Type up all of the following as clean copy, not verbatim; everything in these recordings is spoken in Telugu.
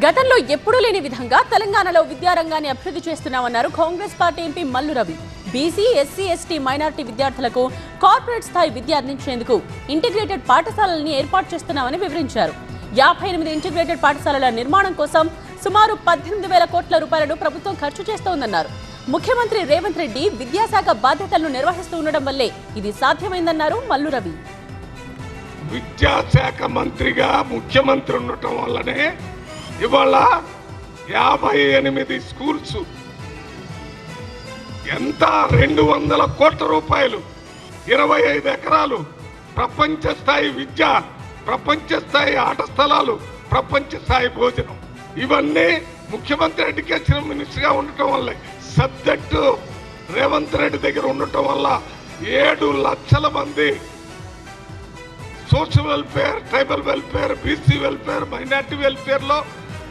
గతంలో ఎప్పుడూ లేని విధంగా తెలంగాణలో విద్యారంగాన్ని అభివృద్ధి చేస్తున్నామన్నారు Congress party MP Mallu Ravi. BC, SC, ST, minority విద్యార్థులకు కార్పొరేట్ స్థాయి విద్య అందించేందుకు ఇంటిగ్రేటెడ్ పాఠశాలల్ని ఏర్పాటు చేస్తున్నామని వివరించారు. 58 ఇంటిగ్రేటెడ్ పాఠశాలల నిర్మాణం కోసం సుమారు 18,000 కోట్ల రూపాయలను ప్రభుత్వం ఖర్చు చేస్తోందన్నారు. ముఖ్యమంత్రి రేవంత్ రెడ్డి విద్యాశాఖ బాధ్యతలను నిర్వహిస్తూ ఉండడం వల్లే ఇది సాధ్యమైందన్నారు మల్లు రవి. విద్యాశాఖ మంత్రిగా ముఖ్యమంత్రి ఉండటం వల్లనే ఇవాళ 58 స్కూల్స్, ఎంత 200 కోట్ల రూపాయలు, 25 ఎకరాలు, ప్రపంచ స్థాయి విద్య, ప్రపంచ స్థాయి ఆట స్థలాలు, ప్రపంచ స్థాయి భోజనం, ఇవన్నీ ముఖ్యమంత్రి ఎడ్యుకేషన్ మినిస్టర్గా ఉండటం వల్ల, సబ్జెక్టు రేవంత్ రెడ్డి దగ్గర ఉండటం వల్ల 7 లక్షల మంది social welfare, tribal welfare, BC welfare, minority వెల్ఫేర్లో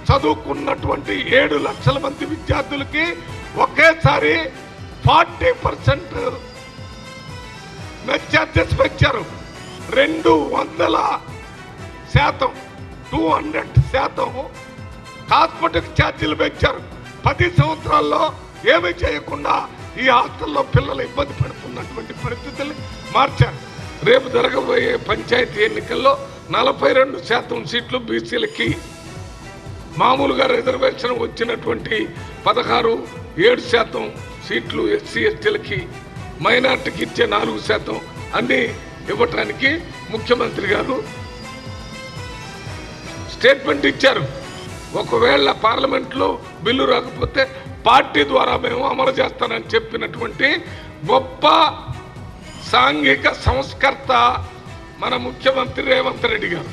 చదువుకున్నటువంటి 7 లక్షల మంది విద్యార్థులకి ఒకేసారి 40% ఛార్జెస్ పెంచారు. 200% కాస్మెటిక్ ఛార్జీలు పెంచారు. 10 సంవత్సరాల్లో ఏమీ చేయకుండా ఈ హాస్టల్లో పిల్లలు ఇబ్బంది పడుతున్నటువంటి పరిస్థితుల్ని మార్చారు. రేపు జరగబోయే పంచాయతీ ఎన్నికల్లో 42% సీట్లు బీసీలకి, మామూలుగా రిజర్వేషన్ వచ్చినటువంటి 16-7% సీట్లు ఎస్సీ ఎస్టీలకి, మైనార్టీకి ఇచ్చే 4% అన్ని ఇవ్వటానికి ముఖ్యమంత్రి గారు స్టేట్మెంట్ ఇచ్చారు. ఒకవేళ పార్లమెంట్లో బిల్లు రాకపోతే పార్టీ ద్వారా మేము అమలు చేస్తానని చెప్పినటువంటి గొప్ప సాంఘిక సంస్కర్త మన ముఖ్యమంత్రి రేవంత్ రెడ్డి గారు.